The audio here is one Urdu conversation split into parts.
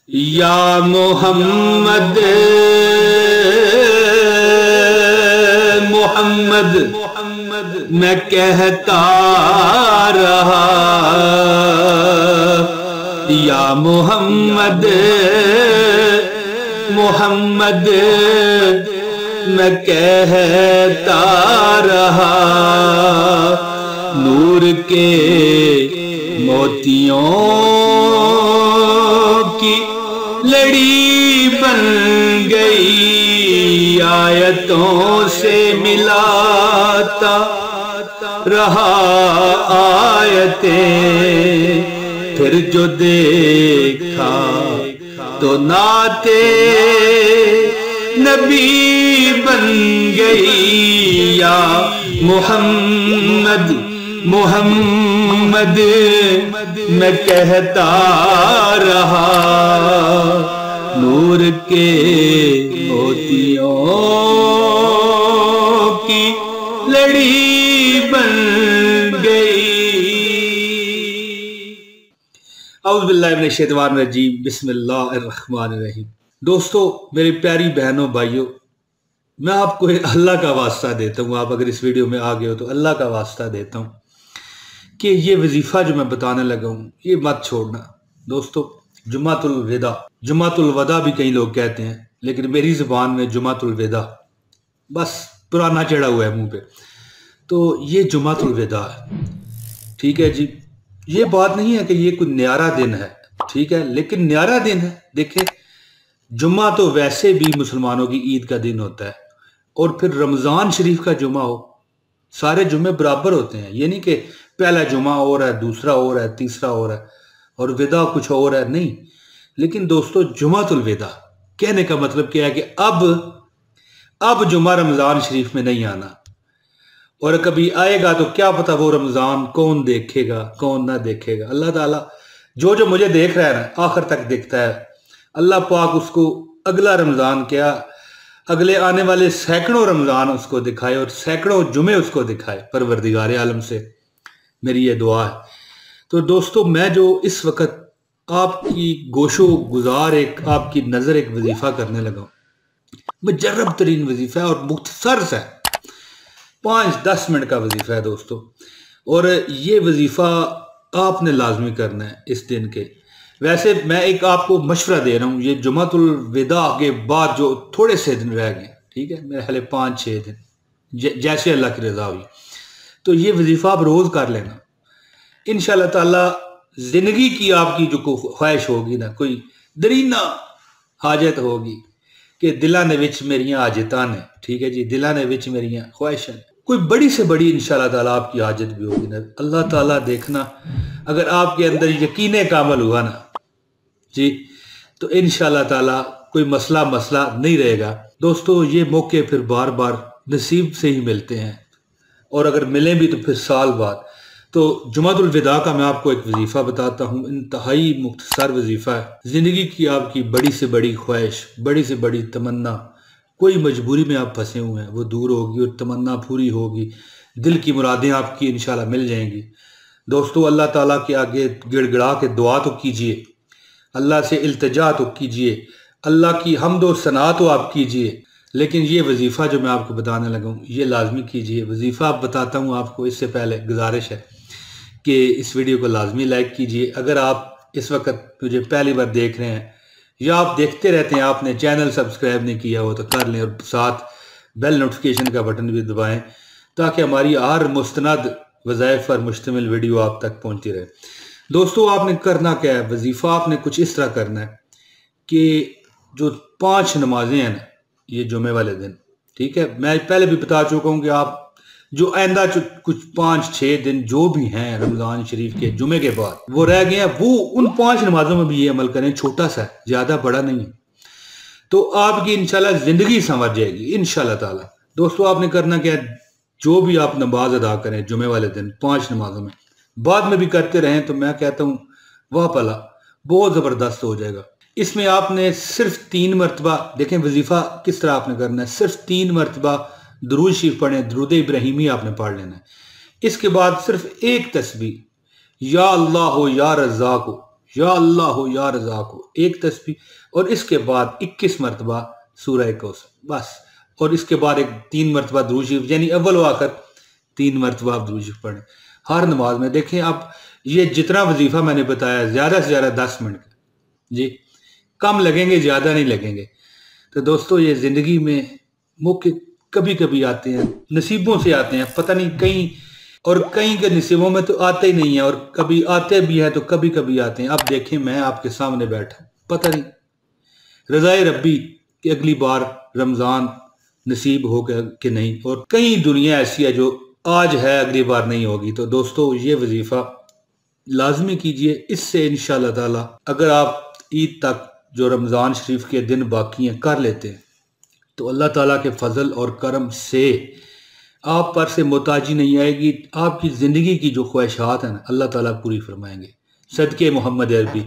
یا محمد محمد میں کہتا رہا، یا محمد محمد میں کہتا رہا، نور کے موتیوں کی لڑی بن گئی، آیتوں سے ملاتا رہا آیتیں، پھر جو دیکھا تو نعتِ نبی بن گئی، یا محمد محمد میں کہتا رہا، نور کے موتیوں کی لڑی بن گئی۔ اعوذ باللہ من الشیطان الرجیم، بسم اللہ الرحمن الرحیم۔ دوستو، میری پیاری بہنوں بھائیوں، میں آپ کو اللہ کا واسطہ دیتا ہوں، آپ اگر اس ویڈیو میں آ گئے ہو تو اللہ کا واسطہ دیتا ہوں کہ یہ وظیفہ جو میں بتانے لگا ہوں یہ مت چھوڑنا۔ دوستو، جمعۃ الوداع، جمعۃ الوداع بھی کئی لوگ کہتے ہیں، لیکن میری زبان میں جمعۃ الوداع بس پرانا چڑھا ہوا ہے منہ پہ، تو یہ جمعۃ الوداع ہے، ٹھیک ہے جی۔ یہ بات نہیں ہے کہ یہ کوئی نیارہ دن ہے، ٹھیک ہے، لیکن نیارہ دن ہے۔ دیکھیں، جمعہ تو ویسے بھی مسلمانوں کی عید کا دن ہوتا ہے، اور پھر رمضان شریف کا جمعہ ہو، سارے جمعے برابر ہوتے ہیں، یہ نہیں کہ پہلا جمعہ اور ہے، دوسرا اور ہے، تیسرا اور ہے، اور وداع کچھ اور ہے، نہیں۔ لیکن دوستو، جمعۃ الوداع کہنے کا مطلب کیا ہے کہ اب جمعہ رمضان شریف میں نہیں آنا، اور کبھی آئے گا تو کیا پتہ وہ رمضان کون دیکھے گا کون نہ دیکھے گا۔ اللہ تعالیٰ جو مجھے دیکھ رہا ہے نا، آخر تک دیکھتا ہے، اللہ پاک اس کو اگلا رمضان کیا، اگلے آنے والے سینکڑوں رمضان اس کو دکھائے، اور سینکڑوں جمعے اس کو دکھائے، پروردگار عالم سے میری یہ دعا ہے۔ تو دوستو، میں جو اس وقت آپ کی گوشو گزار آپ کی نظر ایک وظیفہ کرنے لگا ہوں، مجرب ترین وظیفہ ہے اور مختصر سا ہے، 5-10 منٹ کا وظیفہ ہے دوستو، اور یہ وظیفہ آپ نے لازمی کرنا ہے اس دن کے۔ ویسے میں ایک آپ کو مشورہ دے رہا ہوں، یہ جمعۃ الوداع کے بعد جو تھوڑے سے دن رہ گئے، ٹھیک ہے، میرے خیال 5-6 دن، جیسے اللہ کی رضا ہوئی، تو یہ وظیفہ آپ روز کر لینا انشاءاللہ تعالی۔ زندگی کی آپ کی جو خواہش ہوگی نا، کوئی درینہ حاجت ہوگی کہ دلاں دے وچ میریاں حاجتاں نے، ٹھیک ہے جی، دلاں دے وچ میریاں خواہشاں، کوئی بڑی سے بڑی انشاءاللہ تعالی آپ کی حاجت بھی ہوگی نا، اللہ تعالیٰ دیکھنا، اگر آپ کے اندر یقین کامل ہوا نا جی، تو انشاءاللہ تعالی کوئی مسئلہ نہیں رہے گا۔ دوستو، یہ موقع پھر بار بار نصیب سے ہی ملتے ہیں، اور اگر ملیں بھی تو پھر سال بعد۔ تو جمعۃ الوداع کا میں آپ کو ایک وظیفہ بتاتا ہوں، انتہائی مختصر وظیفہ ہے۔ زندگی کی آپ کی بڑی سے بڑی خواہش، بڑی سے بڑی تمنا، کوئی مجبوری میں آپ پھنسے ہوئے ہیں، وہ دور ہوگی اور تمنا پوری ہوگی، دل کی مرادیں آپ کی انشاءاللہ مل جائیں گی۔ دوستو، اللہ تعالیٰ کے آگے گڑ گڑا کے دعا تو کیجئے، اللہ سے التجا تو کیجئے، اللہ کی حمد و ثنا تو آپ کیجئے، لیکن یہ وظیفہ جو میں آپ کو بتانے لگا ہوں یہ لازمی کیجئے۔ وظیفہ آپ بتاتا ہوں آپ کو، اس سے پہلے گزارش ہے کہ اس ویڈیو کو لازمی لائک کیجئے۔ اگر آپ اس وقت مجھے پہلی بار دیکھ رہے ہیں یا آپ دیکھتے رہتے ہیں، آپ نے چینل سبسکرائب نہیں کیا ہو تو کر لیں، اور ساتھ بیل نوٹیفیکیشن کا بٹن بھی دبائیں تاکہ ہماری ہر مستند وظائف پر مشتمل ویڈیو آپ تک پہنچتی رہے۔ دوستو، آپ نے کرنا کیا ہے؟ وظیفہ آپ نے کچھ اس طرح کرنا ہے کہ جو 5 نمازیں ہیں نا یہ جمعے والے دن، ٹھیک ہے، میں پہلے بھی بتا چکا ہوں کہ آپ جو آئندہ کچھ 5-6 دن جو بھی ہیں رمضان شریف کے جمعے کے بعد وہ رہ گئے ہیں، وہ ان 5 نمازوں میں بھی یہ عمل کریں، چھوٹا سا ہے، زیادہ بڑا نہیں ہے، تو آپ کی انشاءاللہ زندگی سنور جائے گی انشاءاللہ تعالی۔ دوستو، آپ نے کرنا کیا ہے، جو بھی آپ نماز ادا کریں جمعے والے دن 5 نمازوں میں، بعد میں بھی کرتے رہیں تو میں کہتا ہوں واہ پلا، بہت زبردست ہو جائے گا۔ اس میں آپ نے صرف 3 مرتبہ، دیکھیں وظیفہ کس طرح آپ نے کرنا ہے، صرف 3 مرتبہ درود شریف پڑھیں، درود ابراہیمی آپ نے پڑھ لینا ہے۔ اس کے بعد صرف ایک تسبیح، یا اللہ ہو یا رزاق ہو، یا اللہ ہو یا رزاق ہو ایک تسبیح، اور اس کے بعد 21 مرتبہ سورہ کوثر بس، اور اس کے بعد ایک 3 مرتبہ درود شریف، یعنی اول و آخر 3 مرتبہ آپ درود شریف پڑھیں ہر نماز میں۔ دیکھیں آپ یہ جتنا وظیفہ میں نے بتایا زیادہ سے زیادہ 10 منٹ کا، جی کم لگیں گے زیادہ نہیں لگیں گے۔ تو دوستو یہ زندگی میں موقع کبھی کبھی آتے ہیں، نصیبوں سے آتے ہیں، پتہ نہیں کہیں، اور کہیں کے نصیبوں میں تو آتے ہی نہیں ہیں، اور کبھی آتے بھی ہیں تو کبھی کبھی آتے ہیں۔ اب دیکھیں میں آپ کے سامنے بیٹھا، پتہ نہیں رضائے ربی کہ اگلی بار رمضان نصیب ہو کہ نہیں، اور کئی دنیا ایسی ہے جو آج ہے اگلی بار نہیں ہوگی۔ تو دوستو یہ وظیفہ لازمی کیجئے، اس سے انشاءاللہ تعالی اگر آپ عید تک جو رمضان شریف کے دن باقی ہیں کر لیتے ہیں تو اللہ تعالیٰ کے فضل اور کرم سے آپ پر سے محتاجی نہیں آئے گی، آپ کی زندگی کی جو خواہشات ہیں اللہ تعالیٰ پوری فرمائیں گے صدقے محمد عربی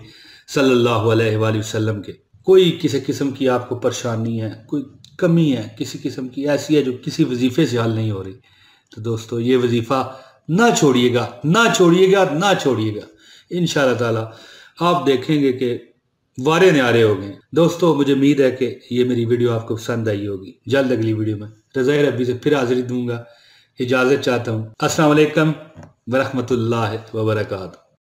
صلی اللہ علیہ وآلہ وسلم کے۔ کوئی کسی قسم کی آپ کو پریشانی ہے، کوئی کمی ہے کسی قسم کی ایسی ہے جو کسی وظیفے سے حل نہیں ہو رہی، تو دوستو یہ وظیفہ نہ چھوڑیے گا، نہ چھوڑیے گا، نہ چھوڑیے گا، انشاءاللہ تعالیٰ آپ دیکھیں گے کہ وارے نیارے ہو گئے۔ دوستو مجھے امید ہے کہ یہ میری ویڈیو آپ کو پسند آئی ہوگی۔ جلد اگلی ویڈیو میں رضائے ربی سے پھر حاضری دوں گا، اجازت چاہتا ہوں۔ السلام علیکم ورحمۃ اللہ وبرکاتہ۔